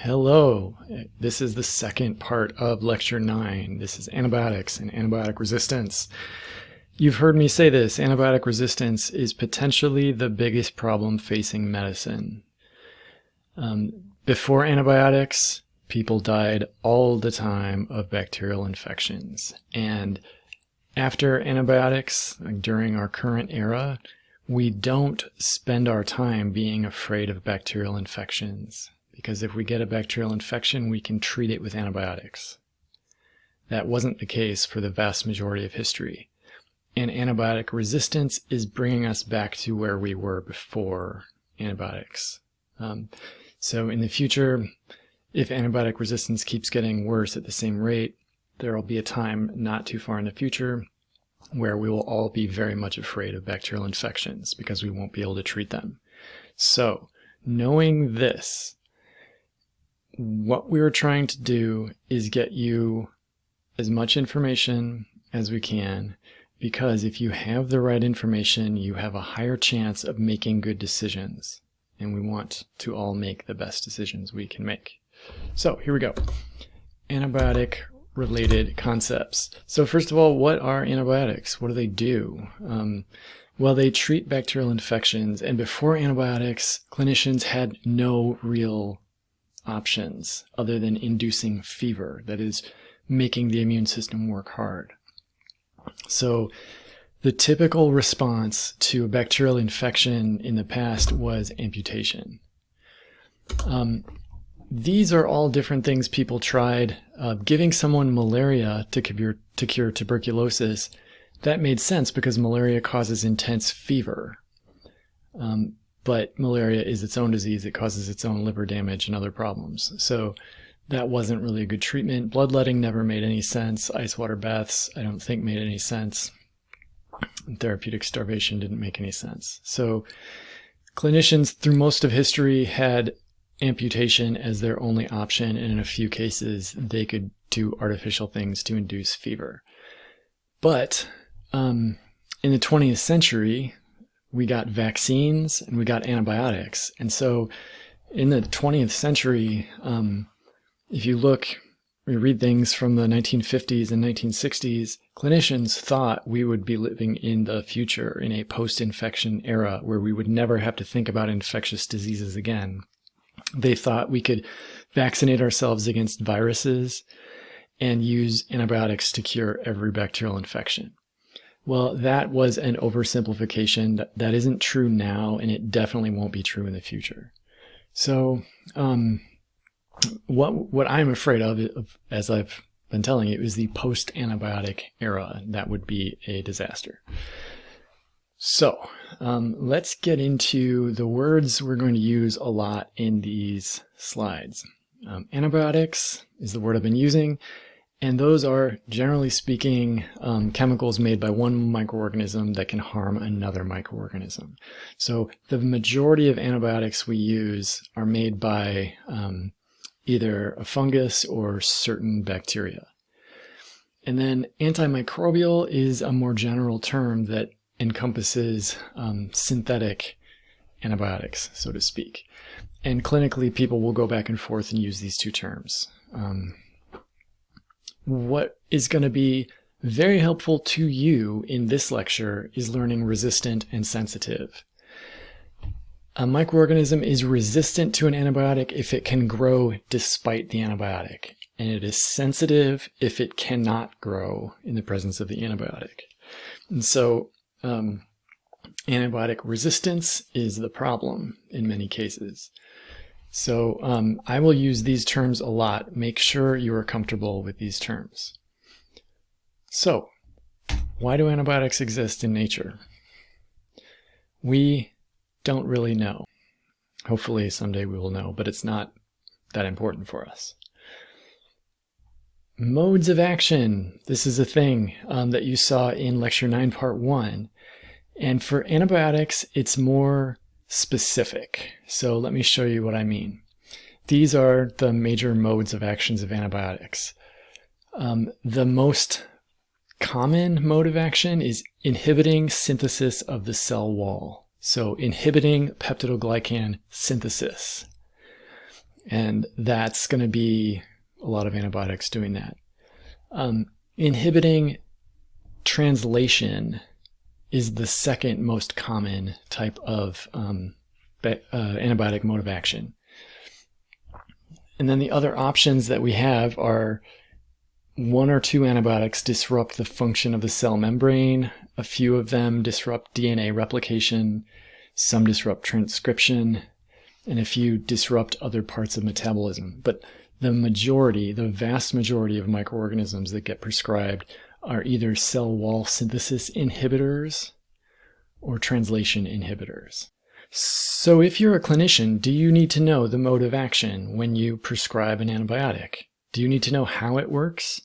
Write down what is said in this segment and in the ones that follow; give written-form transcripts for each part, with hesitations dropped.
Hello, this is the second part of Lecture 9. This is antibiotics and antibiotic resistance. You've heard me say this, antibiotic resistance is potentially the biggest problem facing medicine. Before antibiotics, people died all the time of bacterial infections. And after antibiotics, during our current era, we don't spend our time being afraid of bacterial infections. Because if we get a bacterial infection, we can treat it with antibiotics. That wasn't the case for the vast majority of history. And antibiotic resistance is bringing us back to where we were before antibiotics. So in the future, if antibiotic resistance keeps getting worse at the same rate, there will be a time not too far in the future where we will all be very much afraid of bacterial infections because we won't be able to treat them. So, knowing this, what we're trying to do is get you as much information as we can, because if you have the right information, you have a higher chance of making good decisions. And we want to all make the best decisions we can make. So here we go. Antibiotic related concepts. So first of all, what are antibiotics? What do they do? Well, they treat bacterial infections, and before antibiotics, clinicians had no real options other than inducing fever, that is, making the immune system work hard. So the typical response to a bacterial infection in the past was amputation. These are all different things people tried. Giving someone malaria to cure tuberculosis, that made sense because malaria causes intense fever. But malaria is its own disease. It causes its own liver damage and other problems. So that wasn't really a good treatment. Bloodletting never made any sense. Ice water baths, I don't think, made any sense. Therapeutic starvation didn't make any sense. So clinicians through most of history had amputation as their only option, and in a few cases they could do artificial things to induce fever. But in the 20th century, we got vaccines and we got antibiotics. And so in the 20th century, if you read things from the 1950s and 1960s, clinicians thought we would be living in the future in a post-infection era where we would never have to think about infectious diseases again. They thought we could vaccinate ourselves against viruses and use antibiotics to cure every bacterial infection. Well, that was an oversimplification. That isn't true now, and it definitely won't be true in the future. So, what I'm afraid of, as I've been telling you, is the post-antibiotic era. That would be a disaster. So, let's get into the words we're going to use a lot in these slides. Antibiotics is the word I've been using. And those are, generally speaking, chemicals made by one microorganism that can harm another microorganism. So the majority of antibiotics we use are made by either a fungus or certain bacteria. And then antimicrobial is a more general term that encompasses synthetic antibiotics, so to speak. And clinically, people will go back and forth and use these two terms. What is going to be very helpful to you in this lecture is learning resistant and sensitive. A microorganism is resistant to an antibiotic if it can grow despite the antibiotic, and it is sensitive if it cannot grow in the presence of the antibiotic. And so antibiotic resistance is the problem in many cases. So I will use these terms a lot. Make sure you are comfortable with these terms. So, why do antibiotics exist in nature? We don't really know. Hopefully someday we will know, but it's not that important for us. Modes of action. This is a thing that you saw in Lecture 9, Part 1. And for antibiotics, it's more specific. So let me show you what I mean. These are the major modes of actions of antibiotics. The most common mode of action is inhibiting synthesis of the cell wall. So inhibiting peptidoglycan synthesis. And that's going to be a lot of antibiotics doing that. Inhibiting translation is the second most common type of antibiotic mode of action. And then the other options that we have are one or two antibiotics disrupt the function of the cell membrane. A few of them disrupt DNA replication. Some disrupt transcription. And a few disrupt other parts of metabolism. But the vast majority of microorganisms that get prescribed are either cell wall synthesis inhibitors or translation inhibitors. So if you're a clinician, do you need to know the mode of action when you prescribe an antibiotic? Do you need to know how it works?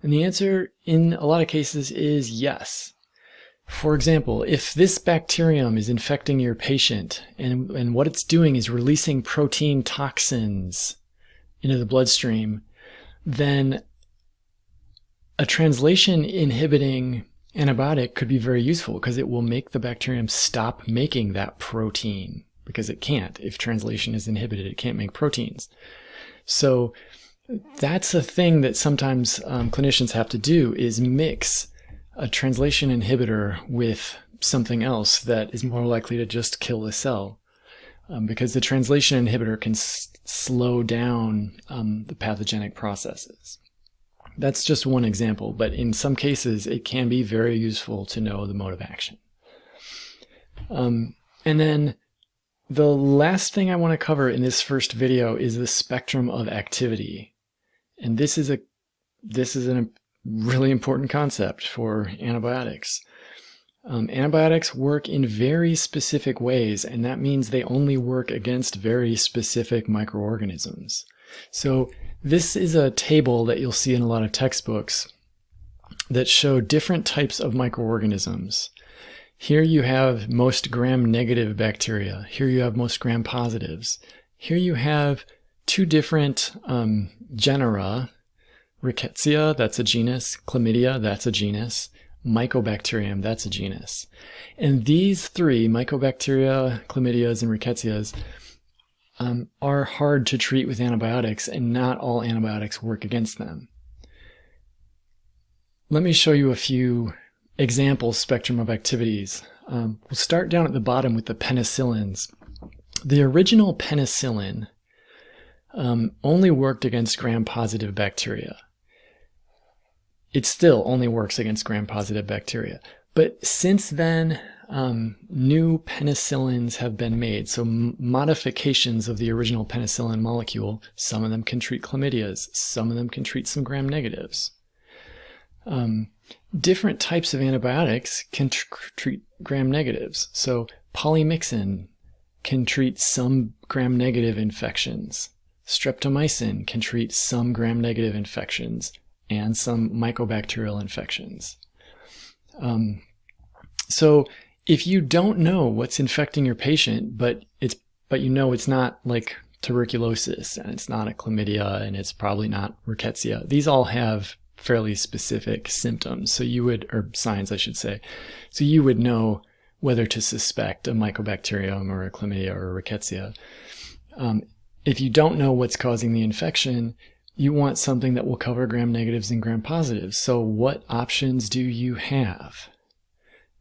And the answer in a lot of cases is yes. For example, if this bacterium is infecting your patient and what it's doing is releasing protein toxins into the bloodstream, then a translation inhibiting antibiotic could be very useful because it will make the bacterium stop making that protein, because it can't. If translation is inhibited, it can't make proteins. So that's a thing that sometimes clinicians have to do, is mix a translation inhibitor with something else that is more likely to just kill the cell, because the translation inhibitor can slow down the pathogenic processes. That's just one example, but in some cases it can be very useful to know the mode of action. And then the last thing I want to cover in this first video is the spectrum of activity. And this is a really important concept for antibiotics. Antibiotics work in very specific ways, and that means they only work against very specific microorganisms. So this is a table that you'll see in a lot of textbooks that show different types of microorganisms. Here you have most gram-negative bacteria. Here you have most gram-positives. Here you have two different genera. Rickettsia, that's a genus. Chlamydia, that's a genus. Mycobacterium, that's a genus. And these three, Mycobacteria, Chlamydias, and Rickettsias, are hard to treat with antibiotics, and not all antibiotics work against them. Let me show you a few example spectrum of activities. We'll start down at the bottom with the penicillins. The original penicillin only worked against gram-positive bacteria. It still only works against gram-positive bacteria. But since then, new penicillins have been made. So modifications of the original penicillin molecule. Some of them can treat chlamydias. Some of them can treat some gram-negatives. Different types of antibiotics can treat gram-negatives. So polymyxin can treat some gram-negative infections. Streptomycin can treat some gram-negative infections and some mycobacterial infections. So if you don't know what's infecting your patient, but you know it's not like tuberculosis, and it's not a chlamydia, and it's probably not rickettsia, these all have fairly specific symptoms, or signs, I should say. So you would know whether to suspect a mycobacterium or a chlamydia or a rickettsia. If you don't know what's causing the infection, you want something that will cover gram-negatives and gram-positives. So what options do you have?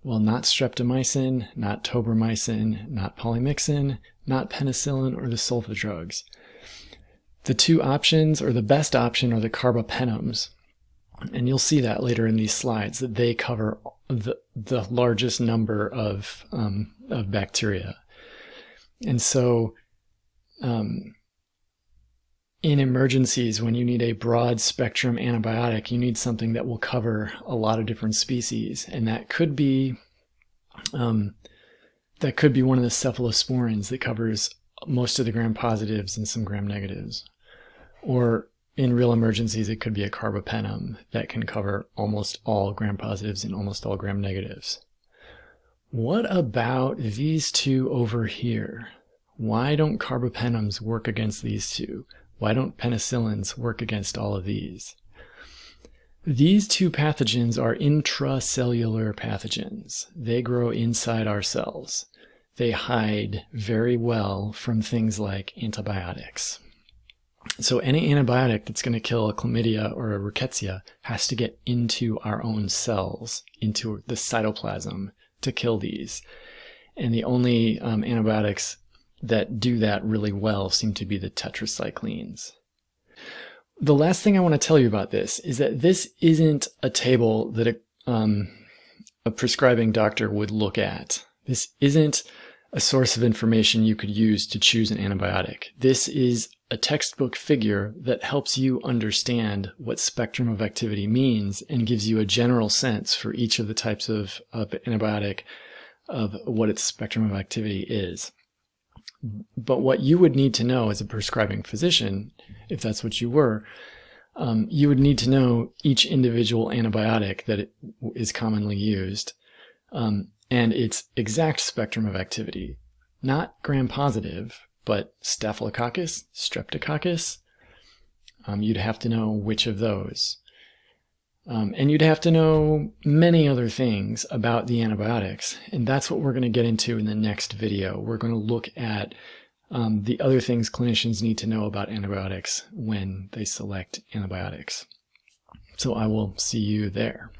Well, not streptomycin, not tobramycin, not polymyxin, not penicillin, or the sulfa drugs. The two options, or the best option, are the carbapenems. And you'll see that later in these slides, that they cover the largest number of bacteria. And so in emergencies, when you need a broad spectrum antibiotic, you need something that will cover a lot of different species. And that could be one of the cephalosporins that covers most of the gram-positives and some gram-negatives. Or in real emergencies, it could be a carbapenem that can cover almost all gram-positives and almost all gram-negatives. What about these two over here? Why don't carbapenems work against these two? Why don't penicillins work against all of these? These two pathogens are intracellular pathogens. They grow inside our cells. They hide very well from things like antibiotics. So any antibiotic that's going to kill a chlamydia or a rickettsia has to get into our own cells, into the cytoplasm to kill these. And the only antibiotics that do that really well seem to be the tetracyclines. The last thing I want to tell you about this is that this isn't a table that a prescribing doctor would look at. This isn't a source of information you could use to choose an antibiotic. This is a textbook figure that helps you understand what spectrum of activity means and gives you a general sense for each of the types of antibiotic of what its spectrum of activity is. But what you would need to know as a prescribing physician, if that's what you were, you would need to know each individual antibiotic that is commonly used and its exact spectrum of activity. Not gram-positive, but Staphylococcus, Streptococcus. You'd have to know which of those. And you'd have to know many other things about the antibiotics. And that's what we're going to get into in the next video. We're going to look at the other things clinicians need to know about antibiotics when they select antibiotics. So I will see you there.